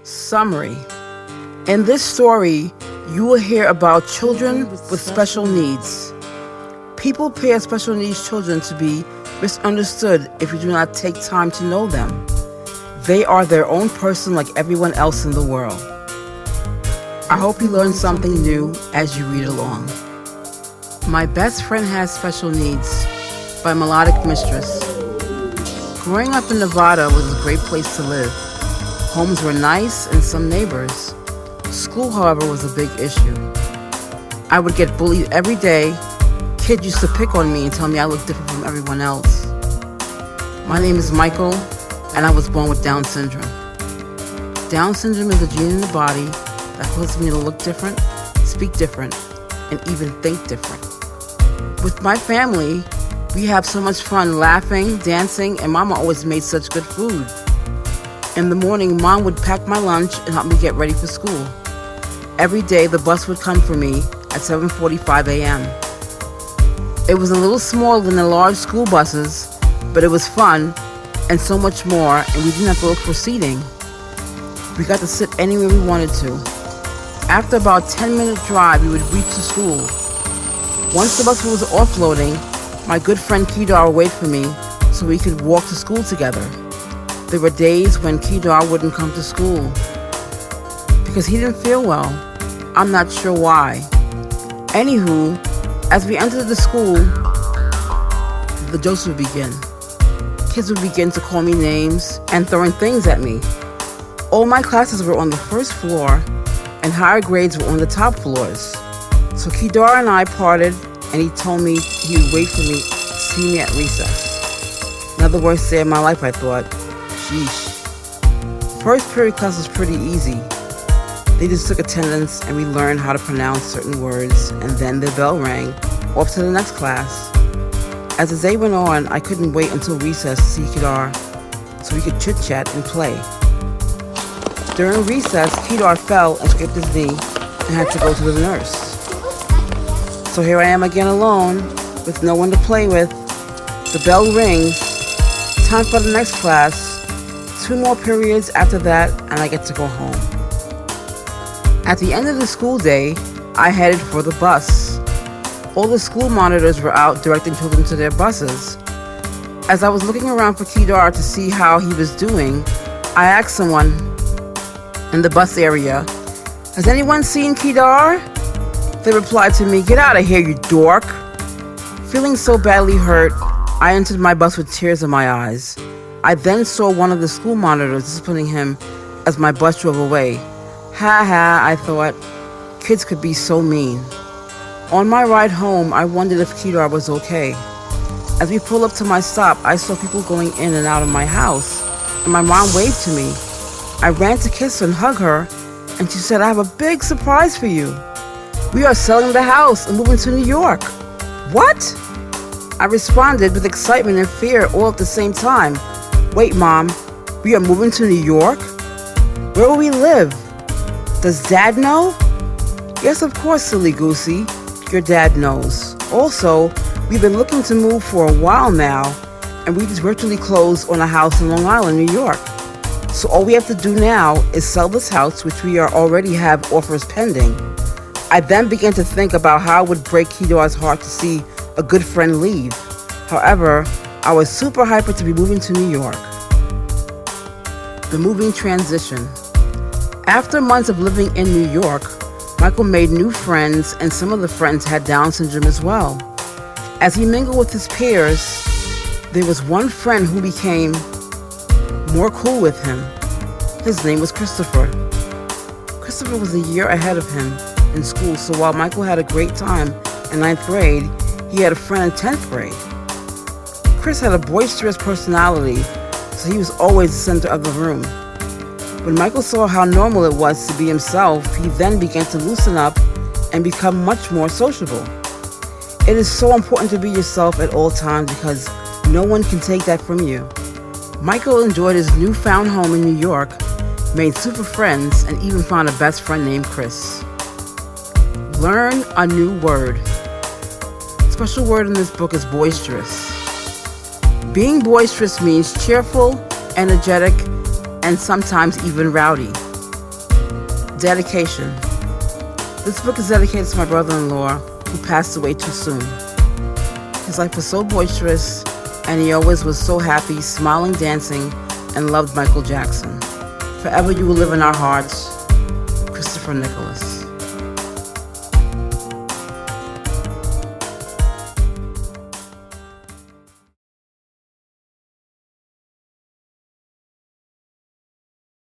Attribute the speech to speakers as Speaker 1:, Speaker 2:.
Speaker 1: Summary. In this story, you will hear about children with special needs. People appear special needs children to be misunderstood if you do not take time to know them. They are their own person like everyone else in the world. I hope you learn something new as you read along. My Best Friend Has Special Needs by Melodic, Mistress. Growing up in Nevada was a great place to live. Homes were nice and some neighbors. School, however, was a big issue. I would get bullied every day. Kids used to pick on me and tell me I looked different from everyone else. My name is Michael, and I was born with Down syndrome. Down syndrome is a gene in the body that causes me to look different, speak different, and even think different. With my family, we have so much fun laughing, dancing, and Mama always made such good food. In the morning, Mom would pack my lunch and help me get ready for school. Every day, the bus would come for me at 7:45 a.m. It was a little smaller than the large school buses, but it was fun and so much more, and we didn't have to look for seating. We got to sit anywhere we wanted to. After about a 10-minute drive, we would reach the school. Once the bus was offloading, my good friend Kedar would wait for me so we could walk to school together. There were days when Kedar wouldn't come to school because he didn't feel well. I'm not sure why. Anywho, as we entered the school, the jokes would begin. Kids would begin to call me names and throwing things at me. All my classes were on the first floor and higher grades were on the top floors. So Kedar and I parted and he told me he would wait for me to see me at recess. Another worst day of my life, I thought. Sheesh. First period class was pretty easy. They just took attendance and we learned how to pronounce certain words, and then the bell rang, off to the next class. As the day went on, I couldn't wait until recess to see Kedar so we could chit-chat and play. During recess, Kedar fell and scraped his knee and had to go to the nurse. So here I am again alone, with no one to play with. The bell rings. Time for the next class. 2 more periods after that, and I get to go home. At the end of the school day, I headed for the bus. All the school monitors were out directing children to their buses. As I was looking around for Kedar to see how he was doing, I asked someone in the bus area, "Has anyone seen Kedar?" They replied to me, "Get out of here, you dork." Feeling so badly hurt, I entered my bus with tears in my eyes. I then saw one of the school monitors disciplining him as my bus drove away. Ha ha, I thought, kids could be so mean. On my ride home, I wondered if Kedar was okay. As we pulled up to my stop, I saw people going in and out of my house, and my mom waved to me. I ran to kiss her and hug her, and she said, "I have a big surprise for you. We are selling the house and moving to New York." What? I responded with excitement and fear all at the same time. "Wait, Mom, we are moving to New York? Where will we live? Does Dad know?" "Yes, of course, silly goosey. Your dad knows. Also, we've been looking to move for a while now, and we just virtually closed on a house in Long Island, New York. So all we have to do now is sell this house, which we already have offers pending." I then began to think about how it would break Kedar's heart to see a good friend leave. However, I was super hyper to be moving to New York. The moving transition. After months of living in New York, Michael made new friends, and some of the friends had Down syndrome as well. As he mingled with his peers, there was one friend who became more cool with him. His name was Christopher. Christopher was a year ahead of him in school, so while Michael had a great time in 9th grade, he had a friend in 10th grade. Chris had a boisterous personality, so he was always the center of the room. When Michael saw how normal it was to be himself, he then began to loosen up and become much more sociable. It is so important to be yourself at all times because no one can take that from you. Michael enjoyed his newfound home in New York, made super friends, and even found a best friend named Chris. Learn a new word. The special word in this book is boisterous. Being boisterous means cheerful, energetic, and sometimes even rowdy. Dedication. This book is dedicated to my brother-in-law who passed away too soon. His life was so boisterous, and he always was so happy, smiling, dancing, and loved Michael Jackson. Forever you will live in our hearts, Christopher Nicholas.